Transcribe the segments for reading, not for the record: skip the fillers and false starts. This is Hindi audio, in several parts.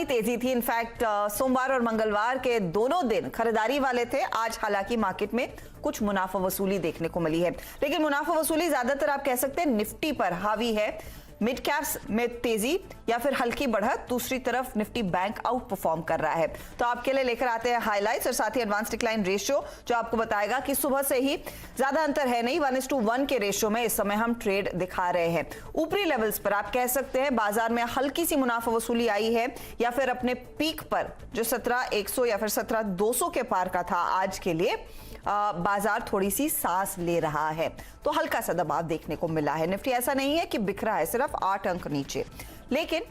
ही तेजी थी। इनफैक्ट सोमवार और मंगलवार के दोनों दिन खरीदारी वाले थे। आज हालांकि मार्केट में कुछ मुनाफा वसूली देखने को मिली है, लेकिन मुनाफा वसूली ज्यादातर आप कह सकते हैं निफ्टी पर हावी है। मिड कैप्स में तेजी या फिर हल्की बढ़त, दूसरी तरफ निफ्टी बैंक आउट परफॉर्म कर रहा है। तो आपके लिए लेकर आते हैं हाइलाइट्स और साथ ही एडवांस डिक्लाइन रेशियो, जो आपको बताएगा कि सुबह से ही ज्यादा अंतर है नहीं, 1:1 के रेशियो में इस समय हम ट्रेड दिखा रहे हैं। ऊपरी लेवल्स पर आप कह सकते हैं बाजार में हल्की सी मुनाफा वसूली आई है, या फिर अपने पीक पर जो 17,100 या फिर 17,200 के पार का था, आज के लिए बाजार थोड़ी सी सांस ले रहा है। तो हल्का सा दबाव देखने को मिला है। निफ्टी ऐसा नहीं है कि बिखरा है, सिर्फ 8 अंक नीचे, लेकिन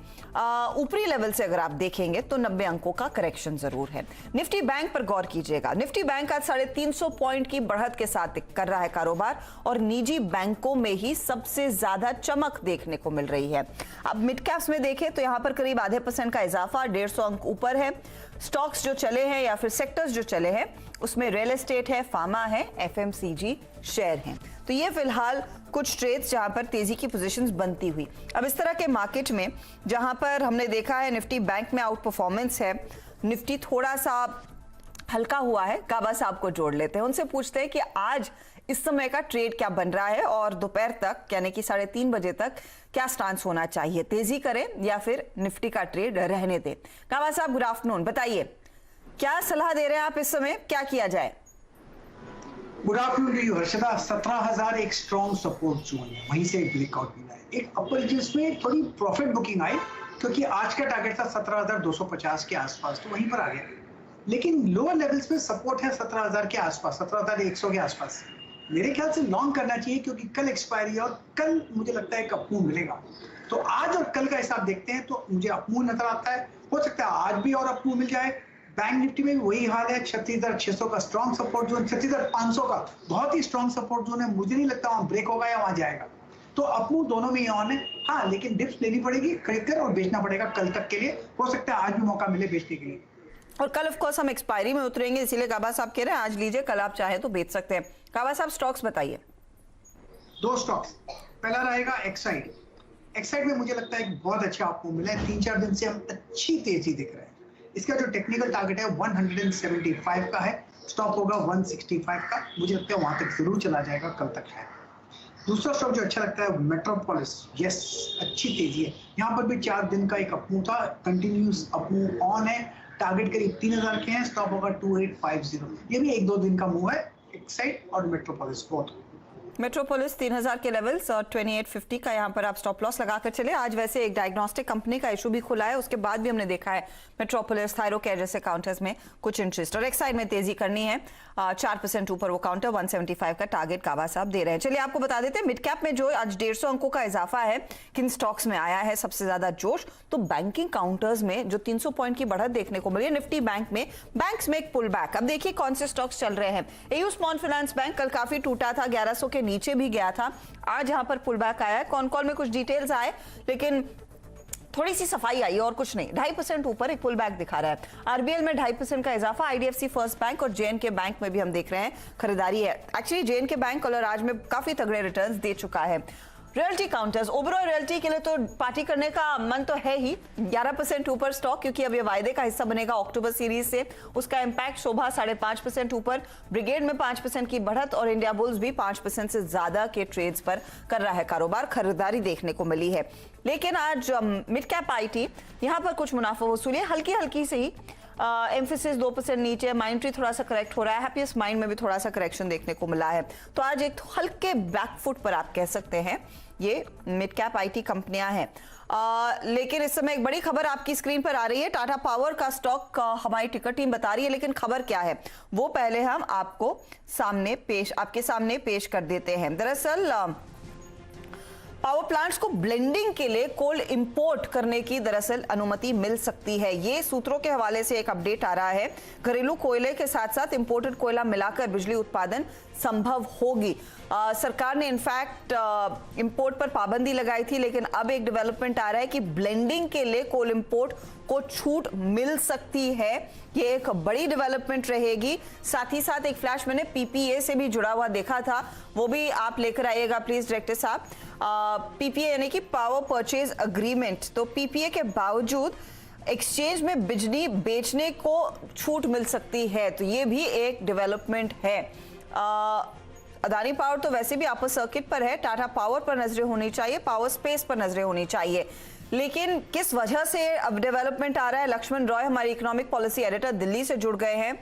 ऊपरी लेवल से अगर आप देखेंगे तो 90 अंकों का करेक्शन जरूर है। निफ्टी बैंक पर गौर कीजिएगा। निफ्टी बैंक आज 350 पॉइंट की बढ़त के साथ कर रहा है कारोबार, और निजी बैंकों में ही सबसे ज्यादा चमक देखने को मिल रही है। अब मिड कैप्स में देखें तो यहां पर करीब आधे % का इजाफा, 150 अंक ऊपर है। स्टॉक्स जो चले हैं या फिर सेक्टर्स जो चले हैं उसमें रियल एस्टेट है, फार्मा है, एफएमसीजी शेयर हैं। तो ये फिलहाल कुछ ट्रेड्स जहां पर तेजी की पोजीशंस बनती हुई। अब इस तरह के मार्केट में जहां पर हमने देखा है निफ्टी बैंक में आउट परफॉर्मेंस है, निफ्टी थोड़ा सा हल्का हुआ है। काबा साहब को जोड़ लेते हैं, उनसे पूछते हैं कि आज इस समय का ट्रेड क्या बन रहा है और दोपहर तक यानी कि 3:30 बजे तक क्या स्टांस होना चाहिए, तेजी करें या फिर निफ्टी का ट्रेड रहने दें। काबा साहब गुड आफ्टरनून, बताइए क्या सलाह दे रहे हैं आप इस समय, क्या किया जाए? Good afternoon to you Harshada. 17,000 एक स्ट्रॉन्ग सपोर्ट जोन है, वहीं से ब्रेकआउट मिला है, एक अपर जिसमें थोड़ी प्रॉफिट बुकिंग आई, क्योंकि आज का टारगेट था 17,250 के आसपास, तो वहीं पर आ गया। लेकिन लोअर लेवल्स पे सपोर्ट है 17,000 के आसपास, 17,100 के आसपास। मेरे ख्याल से लॉन्ग करना चाहिए, क्योंकि कल एक्सपायरी है और कल मुझे लगता है एक अपमूव मिलेगा। तो आज और कल का हिसाब देखते हैं तो मुझे अपमूव नजर आता है। हो सकता है आज भी और अपमूव मिल जाए। बैंक निफ्टी में भी वही हाल है, 36,600 का स्ट्रॉन्ग सपोर्ट जोन, 36,500 का बहुत ही स्ट्रॉन्ग सपोर्ट जोन है। मुझे नहीं लगता वहां ब्रेक होगा या वहां जाएगा। तो अपमूव दोनों में ऑन है। हाँ, लेकिन डिप्स लेनी पड़ेगी, खरीदकर और बेचना पड़ेगा कल तक के लिए। हो सकता है आज भी मौका मिले बेचने के लिए। और कल ऑफ कोर्स हम एक्सपायरी में उतरेंगे, इसीलिए काबा साहब कह रहे हैं आज लीजिए, कल आप चाहे तो बेच सकते हैं। काबा साहब स्टॉक्स बताइए। 2 स्टॉक्स, पहला रहेगा एक्साइड। एक्साइड में मुझे लगता है एक बहुत अच्छा आपको मिला है। 3-4 दिन से हम अच्छी तेजी दिख रहे हैं। इसका जो टेक्निकल टारगेट है 175 का है, स्टॉप होगा 165 का। मुझे लगता है वहां तक जरूर चला जाएगा, कल तक है। दूसरा स्टॉक जो अच्छा लगता है मेट्रोपोलिस, यस अच्छी तेजी है। यहाँ पर भी 4 दिन का एक अपमूव था, कंटिन्यूस अपमूव ऑन है। टारगेट करीब 3,000 के हैं, स्टॉप होगा 2850। ये भी 1-2 दिन का मूव है। एक्साइड और मेट्रोपोलिस बोथ। मेट्रोपोलिस 3,000 के लेवल्स और 2850 का यहाँ पर आप स्टॉप लॉस लगाकर चले। आज वैसे एक डायग्नोस्टिक कंपनी का इशू भी खुला है, उसके बाद भी हमने देखा है मेट्रोपोलिस, थायरोकेयर जैसे काउंटर्स में कुछ इंटरेस्ट, और एक्साइड में तेजी करनी है। 4% ऊपर वो काउंटर, 175 का टारगेट काबा साहब दे रहे हैं। चलिए आपको बता देते हैं मिड कैप में जो आज 150 अंकों का इजाफा है, किन स्टॉक्स में आया है सबसे ज्यादा जोश। तो बैंकिंग काउंटर्स में जो 300 पॉइंट की बढ़त देखने को मिली है। निफ्टी बैंक में बैंक्स में एक पुल बैक। अब देखिए कौन से स्टॉक्स चल रहे हैं। एयू स्मॉल फाइनेंस बैंक कल काफी टूटा था, 1100 के नीचे भी गया था। आज यहां पर पुल बैक आया है। कौन कॉल में कुछ डिटेल्स आए, लेकिन थोड़ी सी सफाई आई और कुछ नहीं। 2.5% ऊपर एक पुल बैक दिखा रहा है। आरबीएल में 2.5% का इजाफा। आईडीएफसी फर्स्ट बैंक और जेएनके बैंक में भी हम देख रहे हैं खरीदारी है। एक्चुअली जेएनके बैंक कल और आज में काफी तगड़े रिटर्न्स दे चुका है। रियल्टी काउंटर्स, ओबरॉय रियल्टी के लिए तो पार्टी करने का मन तो है ही। 11% ऊपर स्टॉक, क्योंकि अब ये वायदे का हिस्सा बनेगा अक्टूबर सीरीज से, उसका इंपैक्ट शोभा 5.5% ऊपर, ब्रिगेड में 5% की बढ़त, और इंडिया बुल्स भी 5% से ज्यादा के ट्रेड्स पर कर रहा है कारोबार। खरीदारी देखने को मिली है। लेकिन आज मिड कैप आईटी, यहां पर कुछ मुनाफा वसूली हल्की हल्की से ही। एम्फेसिस 2% नीचे, माइंट्री थोड़ा सा करेक्ट हो रहा है, हैप्पीएस्ट माइंड में भी थोड़ा सा करेक्शन देखने को मिला है। तो आज एक हल्के बैकफुट पर आप कह सकते हैं ये मिड कैप आईटी कंपनियां हैं। लेकिन इस समय एक बड़ी खबर आपकी स्क्रीन पर आ रही है। टाटा पावर का स्टॉक हमारी टिकर टीम बता रही है, लेकिन खबर क्या है वो पहले हम आपके सामने पेश कर देते हैं। दरअसल पावर प्लांट्स को ब्लेंडिंग के लिए कोल इंपोर्ट करने की दरअसल अनुमति मिल सकती है। ये सूत्रों के हवाले से एक अपडेट आ रहा है। घरेलू कोयले के साथ साथ इंपोर्टेड कोयला मिलाकर बिजली उत्पादन संभव होगी। सरकार ने इनफैक्ट इंपोर्ट पर पाबंदी लगाई थी, लेकिन अब एक डेवलपमेंट आ रहा है कि ब्लेंडिंग के लिए कोल इंपोर्ट को छूट मिल सकती है। ये एक बड़ी डेवलपमेंट रहेगी। साथ ही साथ एक फ्लैश मैंने पीपीए से भी जुड़ा हुआ देखा था, वो भी आप लेकर आइएगा प्लीज डायरेक्टर साहब। पीपीए यानी कि पावर परचेज अग्रीमेंट। तो पीपीए के बावजूद एक्सचेंज में बिजली बेचने को छूट मिल सकती है, तो ये भी एक डेवलपमेंट है। अदानी पावर तो वैसे भी अपर सर्किट पर है, टाटा पावर पर नजरें होनी चाहिए, पावर स्पेस पर नजरें होनी चाहिए। लेकिन किस वजह से अब डेवलपमेंट आ रहा है? लक्ष्मण रॉय हमारे इकोनॉमिक पॉलिसी एडिटर दिल्ली से जुड़ गए हैं।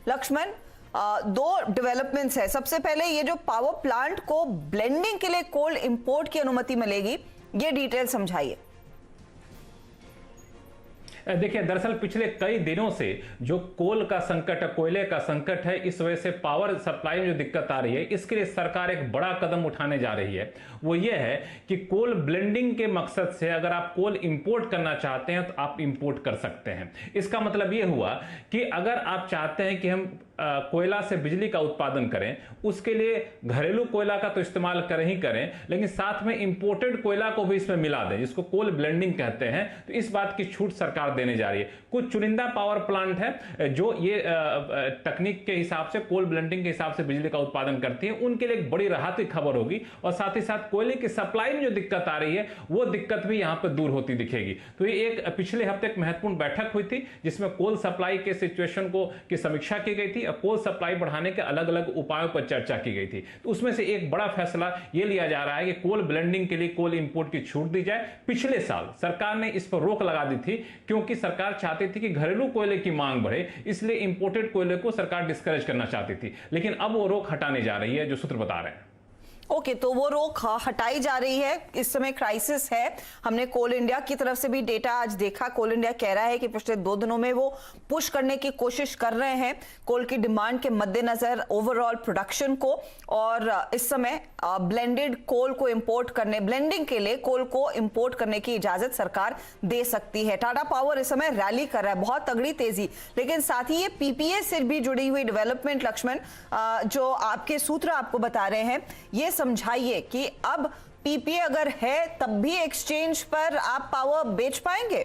लक्ष्मण, दो डेवलपमेंट्स है। सबसे पहले ये जो पावर प्लांट को ब्लेंडिंग के लिए कोल इंपोर्ट की अनुमति मिलेगी, ये डिटेल समझाइए। देखिए, दरअसल पिछले कई दिनों से जो कोल का संकट है, कोयले का संकट है, इस वजह से पावर सप्लाई में जो दिक्कत आ रही है, इसके लिए सरकार एक बड़ा कदम उठाने जा रही है। वो ये है कि कोल ब्लेंडिंग के मकसद से अगर आप कोल इंपोर्ट करना चाहते हैं तो आप इंपोर्ट कर सकते हैं। इसका मतलब ये हुआ कि अगर आप चाहते हैं कि हम कोयला से बिजली का उत्पादन करें, उसके लिए घरेलू कोयला का तो इस्तेमाल करें ही करें, लेकिन साथ में इंपोर्टेड कोयला को भी इसमें मिला दें, जिसको कोल ब्लेंडिंग कहते हैं। तो इस बात की छूट सरकार देने जा रही है। कुछ चुनिंदा पावर प्लांट है जो ये तकनीक के हिसाब से, कोल ब्लेंडिंग के हिसाब से बिजली का उत्पादन करती है, उनके लिए एक बड़ी राहत की खबर होगी। और साथ ही साथ कोयले की सप्लाई में जो दिक्कत आ रही है, वो दिक्कत भी यहां पर दूर होती दिखेगी। तो ये एक पिछले हफ्ते एक महत्वपूर्ण बैठक हुई थी, जिसमें कोल सप्लाई के सिचुएशन की समीक्षा की गई थी, कोल सप्लाई बढ़ाने के अलग अलग उपायों पर चर्चा की गई थी। तो उसमें से एक बड़ा फैसला यह लिया जा रहा है कि कोल ब्लेंडिंग के लिए कोल इंपोर्ट की छूट दी जाए। पिछले साल सरकार ने इस पर रोक लगा दी थी, क्योंकि सरकार चाहती थी कि घरेलू कोयले की मांग बढ़े, इसलिए इंपोर्टेड कोयले को सरकार डिस्करेज करना चाहती थी। लेकिन अब वो रोक हटाने जा रही है, जो सूत्र बता रहे हैं। ओके, तो वो रोक हटाई जा रही है। इस समय क्राइसिस है। हमने कोल इंडिया की तरफ से भी डेटा आज देखा। कोल इंडिया कह रहा है कि पिछले 2 दिनों में वो पुश करने की कोशिश कर रहे हैं कोल की डिमांड के मद्देनजर ओवरऑल प्रोडक्शन को, और इस समय ब्लेंडेड कोल को इंपोर्ट करने, ब्लेंडिंग के लिए कोल को इंपोर्ट करने की इजाजत सरकार दे सकती है। टाटा पावर इस समय रैली कर रहा है, बहुत तगड़ी तेजी। लेकिन साथ ही ये पीपीए से भी जुड़ी हुई डेवलपमेंट, लक्ष्मण, जो आपके सूत्र आपको बता रहे हैं, ये समझाइए कि अब पीपीए अगर है तब भी एक्सचेंज पर आप पावर बेच पाएंगे?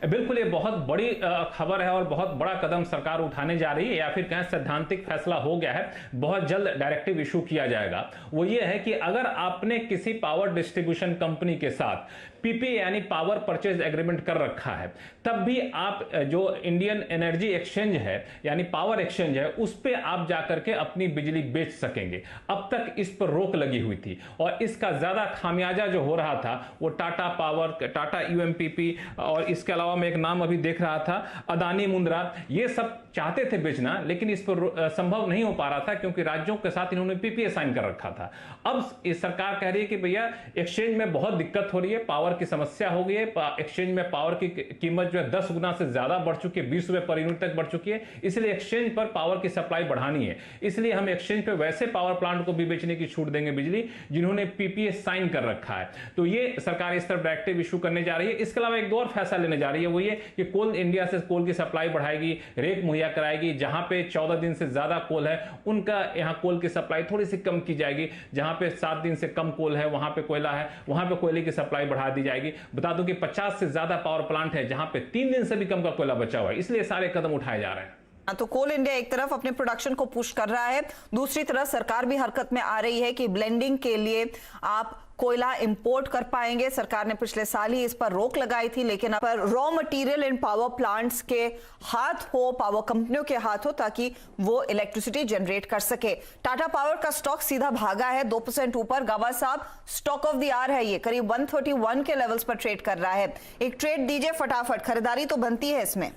बिल्कुल, ये बहुत बड़ी खबर है और बहुत बड़ा कदम सरकार उठाने जा रही है, या फिर कहें सैद्धांतिक फैसला हो गया है। बहुत जल्द डायरेक्टिव इशू किया जाएगा। वो ये है कि अगर आपने किसी पावर डिस्ट्रीब्यूशन कंपनी के साथ पीपी यानी पावर परचेज एग्रीमेंट कर रखा है, तब भी आप जो इंडियन एनर्जी एक्सचेंज है यानी पावर एक्सचेंज है, उस पे आप जाकर के अपनी बिजली बेच सकेंगे। अब तक इस पर रोक लगी हुई थी, और इसका ज्यादा खामियाजा जो हो रहा था वो टाटा पावर, टाटा यूएमपीपी, और इसके अलावा मैं एक नाम अभी देख रहा था, अदानी मुंद्रा, ये सब चाहते थे बेचना, लेकिन इस पर संभव नहीं हो पा रहा था, क्योंकि राज्यों के साथ इन्होंने पीपीए साइन कर रखा था। अब इस सरकार कह रही है कि भैया एक्सचेंज में बहुत दिक्कत हो रही है, पावर की समस्या हो गई है, एक्सचेंज में पावर की कीमत जो है 10 गुना से ज्यादा बढ़ चुकी है, 20 रुपए पर यूनिट तक बढ़ चुकी है। इसलिए एक्सचेंज पर पावर की सप्लाई बढ़ानी है। इसलिए हम एक्सचेंज पे वैसे पावर प्लांट को भी बेचने की छूट देंगे बिजली जिन्होंने पीपीए साइन कर रखा है। तो ये सरकार इस तरफ डायरेक्टिव इशू करने जा रही है। इसके अलावा एक दो और फैसला लेने जा रही है, वो ये कि कोल इंडिया से कोल की सप्लाई बढ़ाएगी, रेक मुहैया कराएगी। जहां पे 14 दिन से ज्यादा कोल है, उनका यहां कोल की सप्लाई थोड़ी सी कम की जाएगी। जहां पे 7 दिन से कम कोल है, वहां पे कोयला है, वहां पे कोयले की सप्लाई बढ़ा दी जाएगी। बता दूं कि 50 से ज्यादा पावर प्लांट है जहां पे 3 दिन से भी कम का कोयला बचा हुआ है, इसलिए सारे कदम उठाए जा रहे हैं। तो कोल इंडिया एक तरफ अपने प्रोडक्शन को पुश कर रहा है, दूसरी तरफ सरकार भी हरकत में आ रही है कि ब्लेंडिंग के लिए आप कोयला इंपोर्ट कर पाएंगे। सरकार ने पिछले साल ही इस पर रोक लगाई थी, लेकिन अब raw material in power plants के हाथ हो, पावर कंपनियों के हाथ हो, ताकि वो इलेक्ट्रिसिटी जनरेट कर सके। टाटा पावर का स्टॉक सीधा भागा है 2% ऊपर। गावा साहब, स्टॉक ऑफ द आवर है ये, करीब 131 के लेवल्स पर ट्रेड कर रहा है। एक ट्रेड दीजिए फटाफट, खरीदारी तो बनती है इसमें।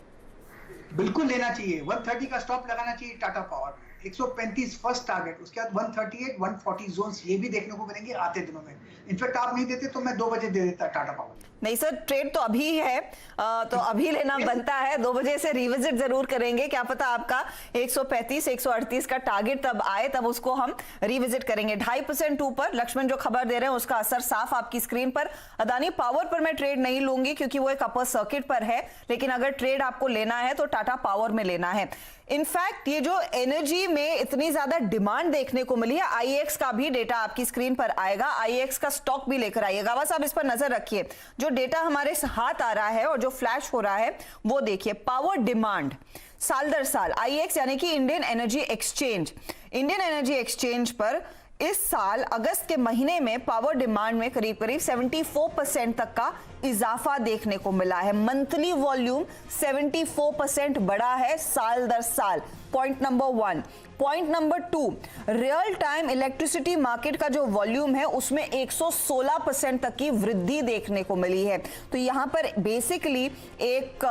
बिल्कुल लेना चाहिए, 130 का स्टॉप लगाना चाहिए टाटा पावर में। 135 फर्स्ट टारगेट, उसके बाद 138 140 जोन्स ये भी देखने को मिलेंगे आते दिनों में। इनफैक्ट आप नहीं देते तो मैं 2 बजे दे देता टाटा पावर। नहीं सर, ट्रेड तो अभी है, तो अभी लेना बनता है। 2 बजे से रिविजिट जरूर करेंगे, क्या पता आपका 135 138 का टारगेट तब आए, तब उसको हम रिविजिट करेंगे। 2.5% ऊपर लक्ष्मण जो खबर दे रहे हैं उसका असर साफ आपकी स्क्रीन पर। अदानी पावर पर मैं ट्रेड नहीं लूंगी क्योंकि वो एक अपर सर्किट पर है, लेकिन अगर ट्रेड आपको लेना है तो टाटा पावर में लेना है। इनफैक्ट ये जो एनर्जी में इतनी ज्यादा डिमांड देखने को मिली है, आईएक्स का भी डेटा आपकी स्क्रीन पर आएगा, आईएक्स का स्टॉक भी लेकर आइएगा। गावा साहब इस पर नजर रखिए, जो डेटा हमारे हाथ आ रहा है और जो फ्लैश हो रहा है वो देखिए। पावर डिमांड साल दर साल आईएक्स यानी कि Indian energy exchange, Indian energy exchange पर इस साल अगस्त के महीने में पावर डिमांड में करीब करीब 74% तक का इजाफा देखने को मिला है। मंथली वॉल्यूम 74% बढ़ा है साल दर साल। Point number 1। Point number 2, real time electricity market का जो वॉल्यूम है उसमें 116% तक की वृद्धि देखने को मिली है। तो यहां पर बेसिकली एक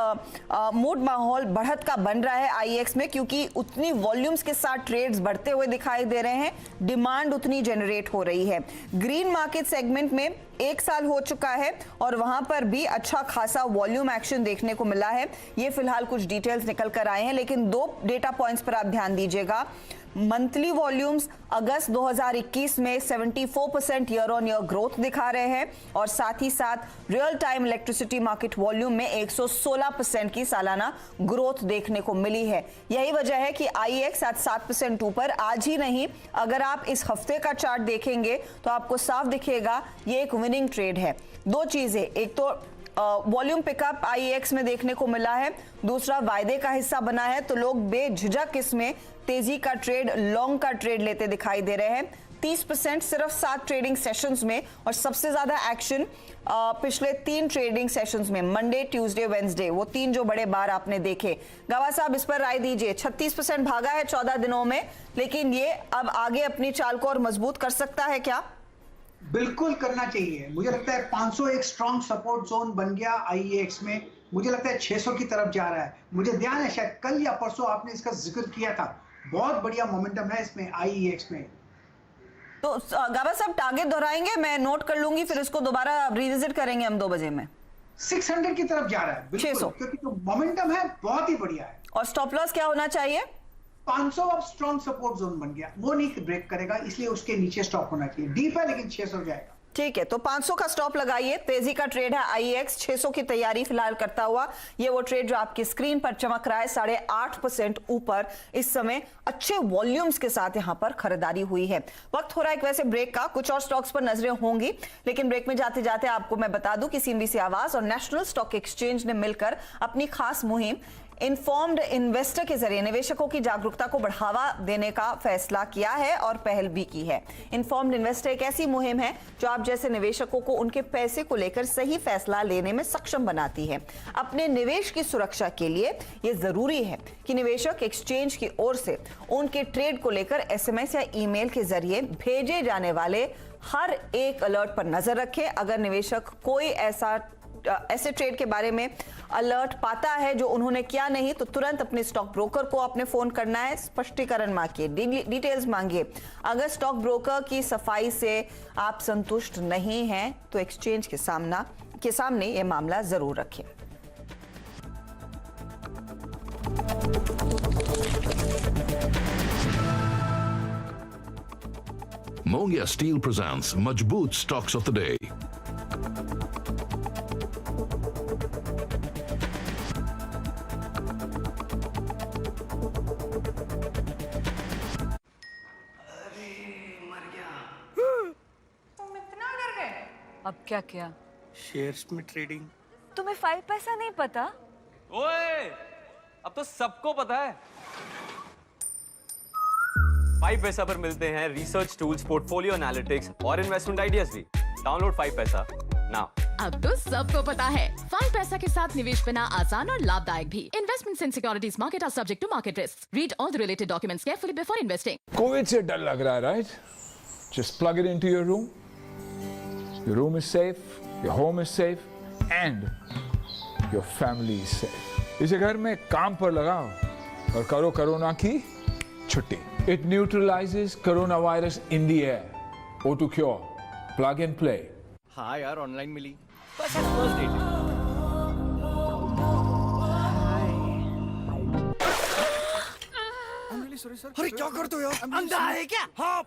मूड माहौल बढ़त का बन रहा है आईएक्स में, क्योंकि उतनी वॉल्यूम्स के साथ ट्रेड्स बढ़ते हुए दिखाई दे रहे हैं, डिमांड उतनी जनरेट हो रही है। ग्रीन मार्केट सेगमेंट में 1 साल हो चुका है और वहां पर भी अच्छा खासा वॉल्यूम एक्शन देखने को मिला है। ये फिलहाल कुछ डिटेल्स निकल कर आए हैं, लेकिन 2 डेटा पॉइंट्स पर आप ध्यान दीजिएगा। मंथली वॉल्यूम्स अगस्त 2021 में 74% ईयर ऑन ईयर ग्रोथ दिखा रहे हैं और साथ ही साथ real time electricity market volume में 116% की सालाना ग्रोथ देखने को मिली है। यही वजह है कि आईएक्स आज 7% ऊपर। आज ही नहीं, अगर आप इस हफ्ते का चार्ट देखेंगे तो आपको साफ दिखेगा ये एक विनिंग ट्रेड है। 2 चीजें, एक तो वॉल्यूम पिकअप आईएक्स में देखने को मिला है, दूसरा वायदे का हिस्सा बना है, तो लोग बेझिझक इसमें तेजी का ट्रेड, लॉन्ग का ट्रेड लेते दिखाई दे रहे हैं। 30% सिर्फ 7 ट्रेडिंग सेशंस में, और सबसे ज्यादा एक्शन पिछले 3 ट्रेडिंग सेशंस में, मंडे, ट्यूसडे, वेंसडे, वो 3 जो बड़े बार आपने देखे। गवा साहब इस पर राय दीजिए। 36% भागा है 14 दिनों में, लेकिन ये अब आगे अपनी चाल को और मजबूत कर सकता है क्या? बिल्कुल करना चाहिए। मुझे लगता है 500 एक स्ट्रॉन्ग सपोर्ट जोन बन गया आईएक्स में। मुझे लगता है 600 की तरफ जा रहा है। मुझे ध्यान है शायद कल या परसों आपने इसका जिक्र किया था। बहुत बढ़िया मोमेंटम है इसमें आईएक्स में। तो गाबा साहब टारगेट दोहराएंगे, मैं नोट कर लूंगी, फिर इसको दोबारा रिविजिट करेंगे हम 2 बजे में। 600 की तरफ जा रहा है बिल्कुल, 600, क्योंकि जो मोमेंटम है बहुत ही बढ़िया है। और स्टॉप लॉस क्या होना चाहिए? 500 अब स्ट्रॉन्ग सपोर्ट जोन बन गया, वो नहीं ब्रेक करेगा, इसलिए उसके नीचे स्टॉप होना चाहिए। डीप है लेकिन 600 जाएगा। ठीक है, तो 500 का स्टॉप लगाइए। तेजी का ट्रेड है आईएक्स, 600 की तैयारी फिलहाल करता हुआ। ये वो ट्रेड जो आपकी स्क्रीन पर चमक रहा है, 8.5% ऊपर इस समय अच्छे वॉल्यूम्स के साथ यहां पर खरीदारी हुई है। वक्त हो रहा है एक वैसे ब्रेक का। कुछ और स्टॉक्स पर नजरें होंगी, लेकिन ब्रेक में जाते जाते आपको मैं बता दूं कि सीएनबीसी आवाज और नेशनल स्टॉक एक्सचेंज ने मिलकर अपनी खास मुहिम इन्फॉर्म्ड इन्वेस्टर के जरिए निवेशकों की जागरूकता को बढ़ावा देने का फैसला किया है और पहल भी की है। इन्फॉर्म्ड इन्वेस्टर एक ऐसी मुहिम है जो आप जैसे निवेशकों को उनके पैसे को लेकर सही फैसला लेने में सक्षम बनाती है। अपने निवेश की सुरक्षा के लिए यह जरूरी है कि निवेशक एक्सचेंज की ओर से उनके ट्रेड को लेकर एसएमएस या ईमेल के जरिए भेजे जाने वाले हर एक अलर्ट पर नजर रखें। अगर निवेशक कोई ऐसे ट्रेड के बारे में अलर्ट पाता है जो उन्होंने किया नहीं, तो तुरंत अपने स्टॉक ब्रोकर को अपने फोन करना है, स्पष्टीकरण मांगिए, डिटेल्स मांगिए। अगर स्टॉक ब्रोकर की सफाई से आप संतुष्ट नहीं हैं तो एक्सचेंज के सामने यह मामला जरूर रखें। Mongia Steel presents Majboot Stocks of the Day. अब क्या किया? शेयर्स में ट्रेडिंग। तुम्हें 5 पैसा नहीं पता? ओए, अब तो सबको पता है। 5 पैसा पर मिलते हैं रिसर्च टूल्स, पोर्टफोलियो एनालिटिक्स और इन्वेस्टमेंट आइडियाज भी। डाउनलोड 5 पैसा नाउ। अब तो सबको पता है 5 पैसा के साथ निवेश करना आसान और लाभदायक भी। Investments in securities market are subject to market risks. Read all the related documents carefully before investing. Covid से डर लग रहा है, right? Just plug it into your room. Your room is safe, your home is safe, and your family is safe. इसे घर में काम पर लगाओ और करो कोरोना की छुट्टी। It neutralizes coronavirus in the air. O2 Cure. Plug and play. हाँ यार, ऑनलाइन मिली। बस आज फर्स्ट डेट है। I'm really sorry sir. अरे क्या करते हो यार? अंधा है क्या? हाँ।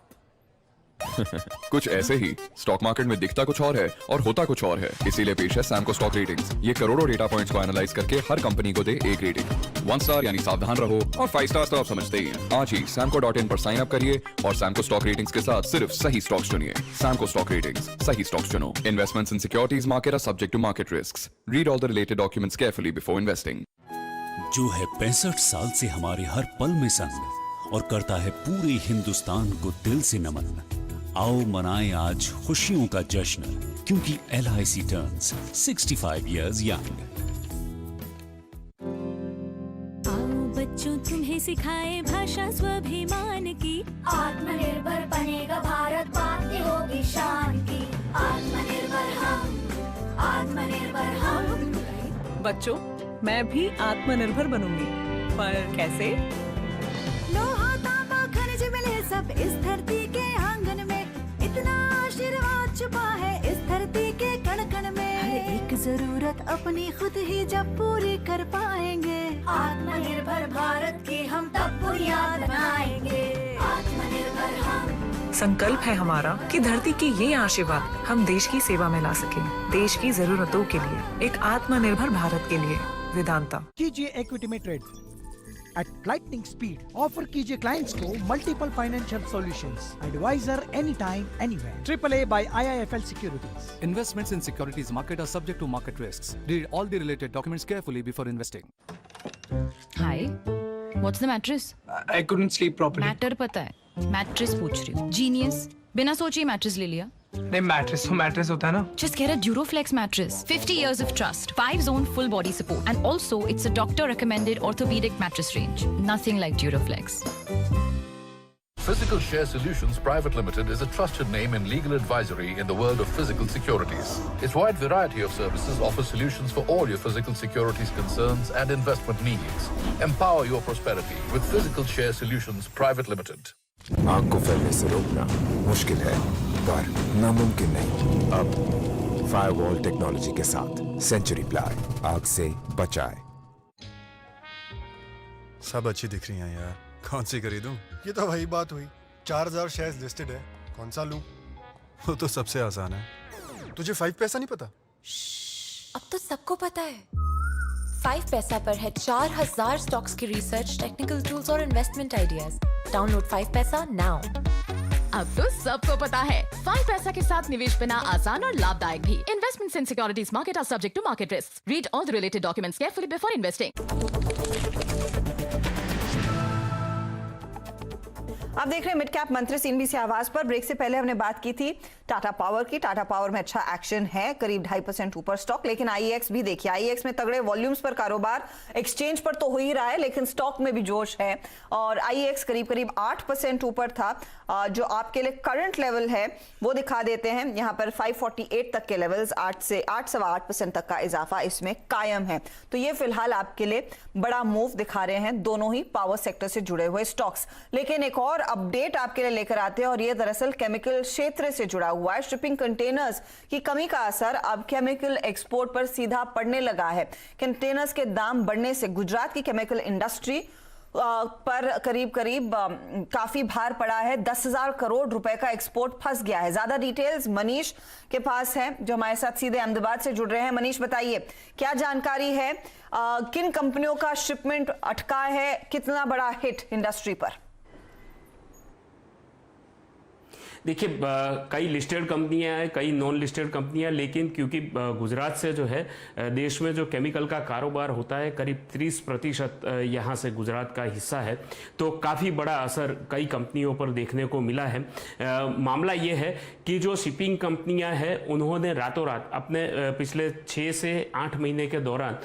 कुछ ऐसे ही स्टॉक मार्केट में दिखता कुछ और है और होता कुछ और है। इसीलिए पेश है सैमको स्टॉक रेटिंग्स। ये करोड़ों डेटा पॉइंट्स को एनालाइज करके हर कंपनी को दे एक रेटिंग। 1 स्टार यानी सावधान रहो और 5 स्टार तो आप समझते ही हैं। आज ही samco.in पर साइन अप करिए और सैमको स्टॉक रेटिंग्स के साथ सिर्फ सही स्टॉक्स चुनिए। सैमको स्टॉक रेटिंग्स, सही स्टॉक्स चुनो। Investments in securities market are subject to market risks. Read all the related documents carefully before investing. जो है 65 साल से हमारे हर पल में संग और करता है पूरे हिंदुस्तान को दिल से नमन। आओ मनाएं आज खुशियों का जश्न, क्योंकि LIC टर्न्स 65 years young। आओ बच्चों तुम्हें सिखाए भाषा स्वाभिमान की, आत्मनिर्भर बनेगा भारत, बातें होगी शान की। आत्मनिर्भर हम, आत्मनिर्भर हम। बच्चों, मैं भी आत्मनिर्भर बनूंगी, पर कैसे? लोहा तांबा खनिज मिले सब इस धरती के आंगन में, इतना आशीर्वाद छुपा है इस धरती के कण कण में। हर एक जरूरत अपनी खुद ही जब पूरी कर पाएंगे, आत्मनिर्भर भारत की हम तब बुनियाद बनाएंगे। आत्मनिर्भर हम। संकल्प है हमारा कि धरती के ये आशीर्वाद हम देश की सेवा में ला सकें, देश की जरूरतों के लिए, एक आत्मनिर्भर भारत के लिए। वेदांता। कीजिए इक्विटी में trade at lightning speed. Offer कीजिए क्लाइंट्स को multiple financial solutions, advisor any time anywhere. AAA by IIFL Securities। Investments in securities market are subject to market risks. Read all the related documents carefully before investing. Hi, what's the mattress? I couldn't sleep properly. Matter पता है, मैट्रेस पूछ रही हूँ। जीनियस, बिना सोचे ही मैट्रेस ले लिया। नहीं, मैट्रेस तो मैट्रेस होता है ना। Just get a Duroflex mattress. 50 years of trust, 5-zone full body support, and also it's a doctor-recommended orthopedic mattress range. Nothing like Duroflex. Physical Share Solutions Private Limited is a trusted name in legal advisory in the world of physical securities. Its wide variety of services offers solutions for all your physical securities concerns and investment needs. Empower your prosperity with Physical Share Solutions Private Limited. आग को फैलने से रोकना मुश्किल है, पर नामुमकिन नहीं। अब फायरवॉल टेक्नोलॉजी के साथ सेंचुरी प्लाई आग से बचाए। सब अच्छी दिख रही हैं यार, कौन सी खरीदूं? ये तो वही बात हुई, 4000 शेयर्स लिस्टेड है, कौन सा लूं? वो तो सबसे आसान है। तुझे 5 पैसा नहीं पता? अब तो सबको पता है। 5 पैसा पर है 4000 स्टॉक्स की रिसर्च, टेक्निकल टूल्स और इन्वेस्टमेंट आइडियाज। डाउनलोड 5 पैसा नाउ। अब तो सबको पता है, 5 पैसा के साथ निवेश बिना आसान और लाभदायक भी। Investments in securities market are subject to market risk. Read all the related documents carefully before investing. आप देख रहे हैं मिड कैप मंत्री CNBC आवाज पर। ब्रेक से पहले हमने बात की थी टाटा पावर की। टाटा पावर में अच्छा एक्शन है, करीब 2.5% ऊपर स्टॉक। लेकिन IEX भी देखिए, IEX में तगड़े वॉल्यूम्स पर कारोबार एक्सचेंज पर तो हो ही रहा है, लेकिन स्टॉक में भी जोश है। और IEX करीब 8% ऊपर था। जो आपके लिए करंट लेवल है वो दिखा देते हैं। यहाँ पर 548 तक के लेवल्स, 8.8% तक का इजाफा इसमें कायम है। तो ये फिलहाल आपके लिए बड़ा मूव दिखा रहे हैं दोनों ही पावर सेक्टर से जुड़े हुए स्टॉक्स। लेकिन एक और अपडेट आपके लिए लेकर आते हैं, और ये दरअसल केमिकल क्षेत्र से जुड़ा हुआ है। शिपिंग कंटेनर्स की कमी का असर अब केमिकल एक्सपोर्ट पर सीधा पड़ने लगा है। कंटेनर्स के दाम बढ़ने से गुजरात की केमिकल इंडस्ट्री पर करीब काफी भार पड़ा है। 10,000 करोड़ रुपए का एक्सपोर्ट फंस गया है। ज्यादा डिटेल्स मनीष के पास है, जो हमारे साथ सीधे अहमदाबाद से जुड़ रहे हैं। मनीष, बताइए क्या जानकारी है, किन कंपनियों का शिपमेंट अटका है, कितना बड़ा हिट इंडस्ट्री पर? देखिए, कई लिस्टेड कंपनियां हैं, कई नॉन लिस्टेड कंपनियां, लेकिन क्योंकि गुजरात से जो है देश में जो केमिकल का कारोबार होता है करीब 30% यहाँ से गुजरात का हिस्सा है, तो काफ़ी बड़ा असर कई कंपनियों पर देखने को मिला है। मामला ये है कि जो शिपिंग कंपनियां हैं उन्होंने रातों रात अपने पिछले 6 से 8 महीने के दौरान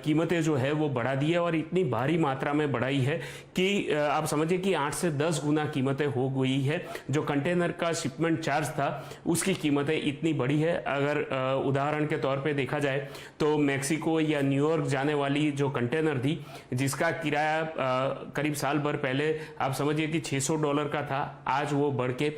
कीमतें जो है वो बढ़ा दी है, और इतनी भारी मात्रा में बढ़ाई है कि आप समझिए कि 8 से 10 गुना कीमतें हो गई है। जो कंटेनर का शिपमेंट चार्ज था उसकी कीमतें इतनी बढ़ी है। अगर उदाहरण के तौर पे देखा जाए तो मैक्सिको या न्यूयॉर्क जाने वाली जो कंटेनर थी, जिसका किराया करीब साल भर पहले आप समझिए कि $600 का था, आज वो बढ़ के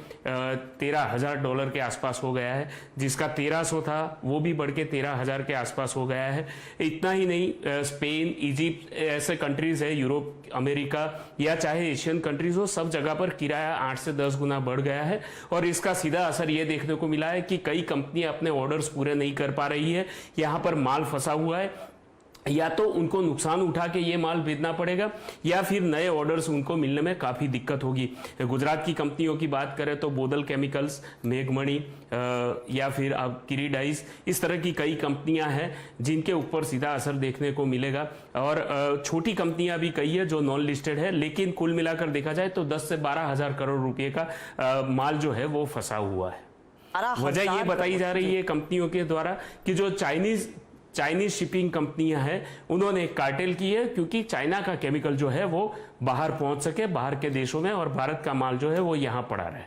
$13,000 के आसपास हो गया है। जिसका 1300 था वो भी बढ़ के 13,000 के आसपास हो गया है। इतना ही नहीं, स्पेन, इजिप्ट ऐसे कंट्रीज है, यूरोप, अमेरिका या चाहे एशियन कंट्रीज हो, सब जगह पर किराया 8 से 10 गुना बढ़ गया है। और इसका सीधा असर ये देखने को मिला है कि कई कंपनियां अपने ऑर्डर्स पूरे नहीं कर पा रही है, यहां पर माल फंसा हुआ है। या तो उनको नुकसान उठा के ये माल भेजना पड़ेगा या फिर नए ऑर्डर्स उनको मिलने में काफ़ी दिक्कत होगी। गुजरात की कंपनियों की बात करें तो बोदल केमिकल्स, मेघमणि या फिर अब किरीडाइस, इस तरह की कई कंपनियां हैं जिनके ऊपर सीधा असर देखने को मिलेगा। और छोटी कंपनियां भी कई है जो नॉन लिस्टेड है, लेकिन कुल मिलाकर देखा जाए तो 10 से 12 हज़ार करोड़ रुपए का माल जो है वो फंसा हुआ है। वजह ये बताई जा रही है कंपनियों के द्वारा कि जो चाइनीज शिपिंग कंपनियां हैं उन्होंने एक कार्टेल की है, क्योंकि चाइना का केमिकल जो है वो बाहर पहुंच सके, बाहर के देशों में, और भारत का माल जो है वो यहां पड़ा रहे।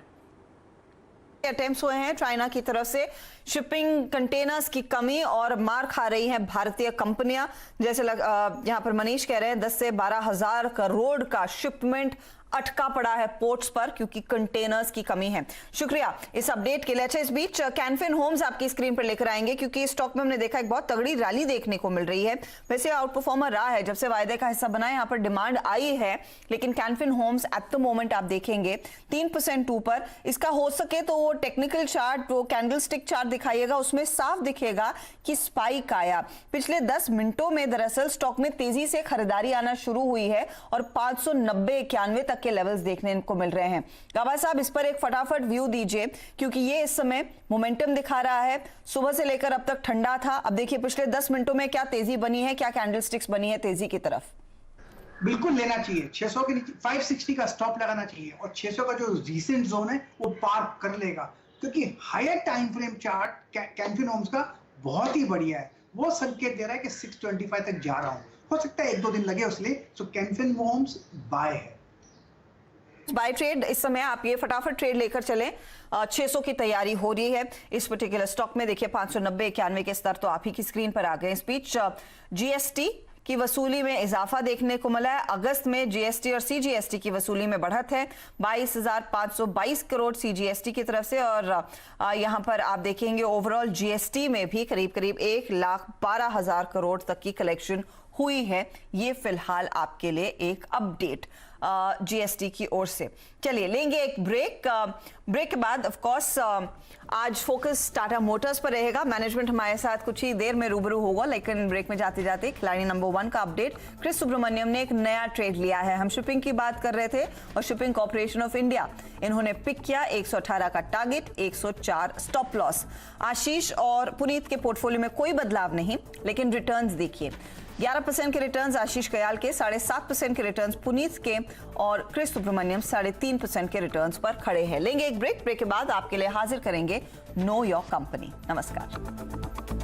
अटेम्प्ट्स हुए हैं चाइना की तरफ से, शिपिंग कंटेनर्स की कमी और मार खा रही हैं भारतीय कंपनियां। जैसे यहां पर मनीष कह रहे हैं 10 से 12 हज़ार करोड़ का शिपमेंट अटका पड़ा है पोर्ट्स पर क्योंकि कंटेनर्स की कमी है। शुक्रिया इस अपडेट के लिए। अच्छा, इस बीच कैनफिन होम्स आपकी स्क्रीन पर लेकर आएंगे क्योंकि स्टॉक में हमने देखा एक बहुत तगड़ी रैली देखने को मिल रही है। वैसे आउट परफॉर्मर रहा है जब से वायदे का हिस्सा बना है, यहाँ पर डिमांड आई है, लेकिन Canfin Homes at the moment आप देखेंगे 3% ऊपर। इसका हो सके तो वो टेक्निकल चार्ट, वो कैंडल स्टिक चार्ट दिखाइएगा, उसमें साफ दिखेगा कि स्पाइक आया। पिछले 10 मिनटों में दरअसल स्टॉक में तेजी से खरीदारी आना शुरू हुई है और 590-91 तक के लेवल्स देखने को मिल रहे हैं। गाबा साहब, इस पर एक फटाफट व्यू दीजिए क्योंकि ये इस समय मोमेंटम दिखा रहा है। सुबह से लेकर अब तक ठंडा था, अब देखिए पिछले 10 मिनटों में क्या तेजी बनी है, क्या कैंडलस्टिक्स बनी है तेजी की तरफ। बिल्कुल लेना चाहिए, 600 के नीचे 560 का स्टॉप लगाना चाहिए और 600 का जो रीसेंट जोन है वो पार कर लेगा, क्योंकि higher time frame chart Canfin Homes का बहुत ही बढ़िया है। वो संकेत दे रहा है कि 625 तक जा रहा हूं, हो सकता है 1-2 दिन लगे उसलिए। सो कैनफिन होम्स बाय है। बाय ट्रेड इस समय आप ये फटाफट ट्रेड लेकर चलें। 600 की तैयारी हो रही है इस पर्टिकुलर स्टॉक में। देखिए 590-91 के स्तर तो आप ही की स्क्रीन पर आ गए। इस बीच जीएसटी की वसूली में इजाफा देखने को मिला है। अगस्त में जीएसटी और सीजीएसटी की वसूली में बढ़त है 22,522 करोड़ सीजीएसटी की तरफ से, और यहां पर आप देखेंगे ओवरऑल जीएसटी में भी करीब करीब 1,12,000 करोड़ तक की कलेक्शन हुई है। ये फिलहाल आपके लिए एक अपडेट जीएसटी की ओर से। चलिए लेंगे एक ब्रेक। ब्रेक के बाद ऑफ कोर्स आज फोकस टाटा मोटर्स पर रहेगा। मैनेजमेंट हमारे साथ कुछ ही देर में रूबरू होगा, लेकिन ब्रेक में जाते जाते खिलाड़ी नंबर 1 का अपडेट। क्रिस सुब्रमण्यम ने एक नया ट्रेड लिया है। हम शिपिंग की बात कर रहे थे और शिपिंग कॉर्पोरेशन ऑफ इंडिया इन्होंने पिक किया 118 का टारगेट, 104 स्टॉप लॉस। आशीष और पुनीत के पोर्टफोलियो में कोई बदलाव नहीं, लेकिन रिटर्न्स देखिए 11% के रिटर्न्स आशीष कयाल के, 7.5% के रिटर्न्स पुनीत के और क्रिस सुब्रमण्यम 3.5% के रिटर्न्स पर खड़े हैं। लेंगे एक ब्रेक। ब्रेक के बाद आपके लिए हाजिर करेंगे नो योर कंपनी। नमस्कार।